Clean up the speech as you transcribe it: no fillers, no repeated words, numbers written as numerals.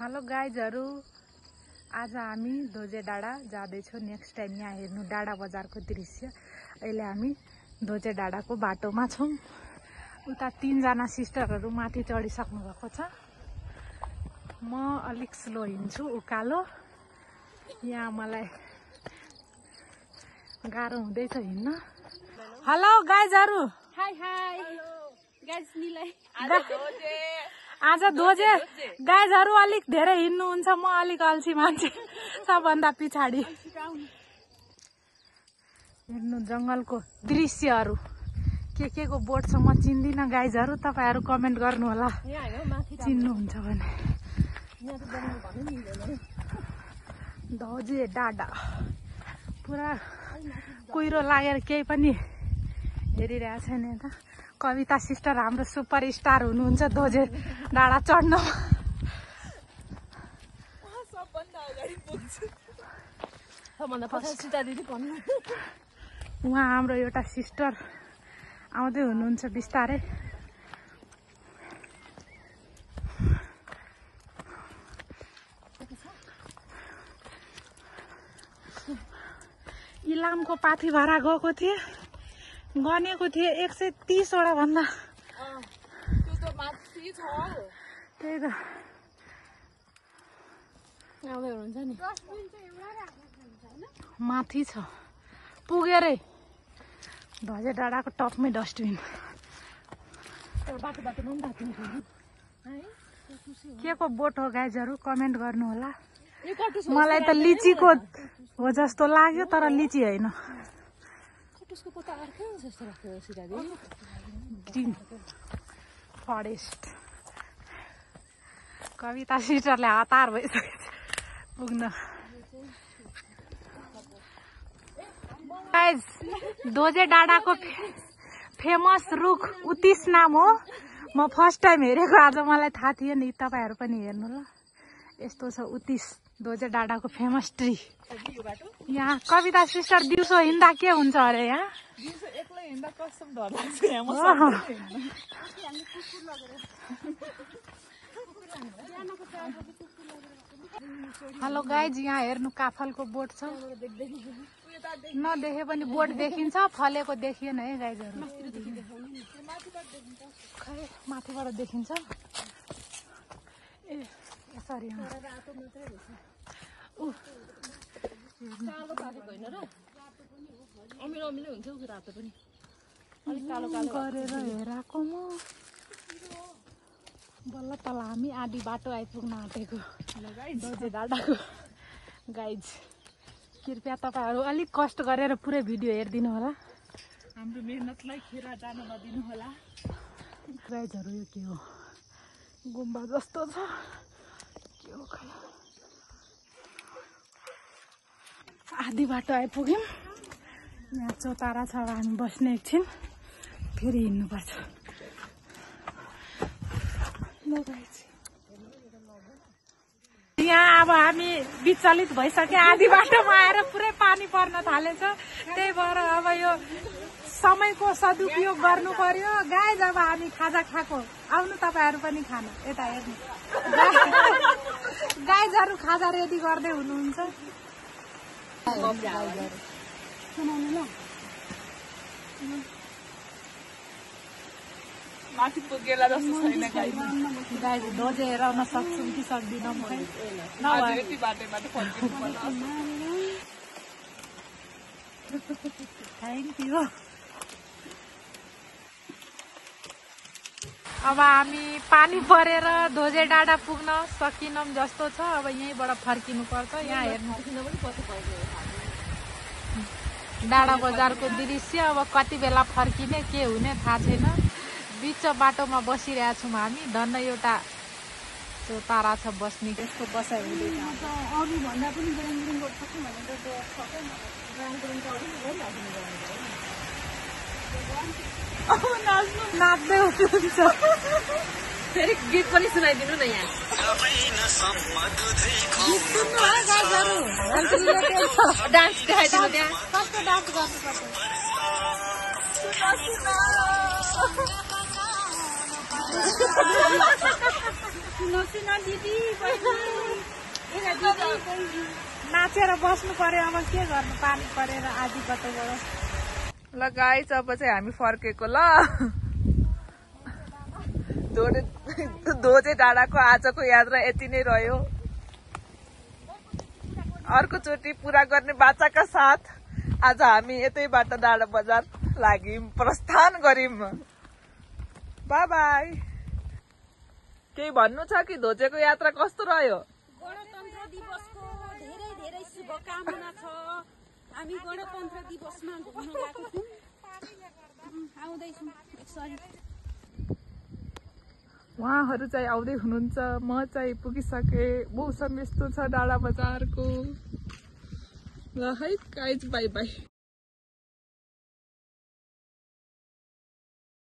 Hello गाइजहरु, आज हामी धोजे डाँडा जाँदैछौँ। नेक्स्ट टाइम यहाँ हेर्नु डाँडा बजारको दृश्य। अहिले हामी धोजे डाँडाको बाटोमा छौँ। उता 3 जना सिस्टरहरु माथि चढिसक्नु भएको छ। म अलिक स्लो हिँड्छु, उकालो। यहाँ मलाई गाह्रो हुँदैछ हिँड्न। हेलो गाइजहरु, हाई हाई गाइज मिलाई आज धोजे गाइजहरु अलिक धेरै हिँड्नुहुन्छ, म अलिक अल्छी मान्छे, सबभन्दा पिछाडी। हेर्नु जंगलको दृश्यहरु, के को बोट छ म चिन्दिन। गाइजहरु तपाईहरु कमेन्ट गर्नु होला चिन्नुहुन्छ भने। धोजे डाँडा पुरा कुहिरो लागेर केही पनि हेरिरहेको छैन। यता कविता सिस्टर हाम्रो सुपर स्टार हुनुहुन्छ धोजे डाँडा चढ्न। उहाँ हाम्रो एउटा सिस्टर आउँदै हुनुहुन्छ बिस्तारै। इलामको पाथी भाडा गएको थिए, गनेको थिए 130 वटा भन्दा। त्यही त माथि छ पुगेरै। धोजे डाँडाको टपमै डस्टबिन। के को बोट हो गाइजहरु कमेन्ट गर्नु होला। मलाई त लिचीको हो जस्तो लाग्यो, तर लिची होइन। फरेस्ट। कविता सिस्टरले हतार भइसकेछ पुग्न। गाइज धोजे डाँडाको फेमस रुख उतिस नाम हो। म फर्स्ट टाइम हेरेको, आज मलाई थाहा थिएन। तपाईहरु पनि हेर्नु ल। यस्तो छ उतिस धोजे डाँडाको फेमस ट्री। यहाँ कविता सिस्टर दिउँसो हिँड्दा के हुन्छ अरे? यहाँ हेलो गाइज, यहाँ हेर्नु काफलको बोट छ। नदेखे पनि बोट देखिन्छ, फलेको देखिएन है गाइजहरु। खै माथिबाट देखिन्छ। ए सरी गरेर हेराको म बल्ल तल हामी आधी बाटो आइपुग्न आँटेको धोजे डाँडाको। गाइज कृपया तपाईहरु अलिक कष्ट गरेर पुरै भिडियो हेरिदिनु होला। हाम्रो मेहनतलाई खेर जान नदिनु होला। गाइजहरु यो के हो? गुम्बा जस्तो छ। के हो खै? आधी बाटो आइपुग्यौं। यहाँ चौतारा छ, अब हामी बस्ने एकछिन, फेरि हिँड्नुपर्छ। यहाँ अब हामी विचलित भइसक्यो। आधी बाटोमा आएर पुरै पानी पर्न थालेछ। त्यही भएर अब यो समयको सदुपयोग गर्नु पर्यो। गाइज अब हामी खाजा खाएको, आउनु तपाईहरु पनि खान। यता हेर्नु गाइजहरु खाजा रेडी गर्दै हुनुहुन्छ। माथि पुगेला जस्तो छैन गाइज। धोजे हेराउन सक्छौँ कि सक्दिनँ म। यति बाटोबाट फर्किनु पर्छ। Thank you. अब हामी पानी परेर धोजे डाँडा पुग्न सकिनौँ जस्तो छ। अब यहीँबाट फर्किनु पर्छ। यहाँ हेर्नु डाँडा बजारको दृश्य। अब कति बेला फर्किने के हुने थाहा छैन। बिच बाटोमा बसिरहेका छौँ हामी। धन्न एउटा चौतारा छ बस्ने, त्यसको बसाइ हुँदैन। नाच्दै हुनुहुन्छ। फेरि गीत पनि सुनाइदिनु न। यहाँ डान्स देखाइदिनु। त्यहाँ कस्तो डान्स गर्नुपर्छ? सुनो दिदी नाचेर बस्नु पर्यो अब के गर्नु पानी परेर आधी बाटोबाट ल गाइस अब चाहिँ हामी फर्केको ल दोजे डाँडाको आजको यात्रा यति नै रह्यो अर्कोचोटि पूरा गर्ने बाचाका साथ आज हामी यतैबाट डाँडा बजार लाग्यौं प्रस्थान गर्यौं बाई बाई केही भन्नु छ कि धोजेको यात्रा कस्तो रह्यो गणतन्त्र दिवसको धेरै धेरै शुभकामना छ हामी गणतन्त्र दिवसमा घुम्न गएको छौँ आउँदैछौँ सरी उहाँहरू चाहिँ आउँदै हुनुहुन्छ म चाहिँ पुगिसके मौसम यस्तो छ डाँडा बजारको ल है गाइज बाई बाई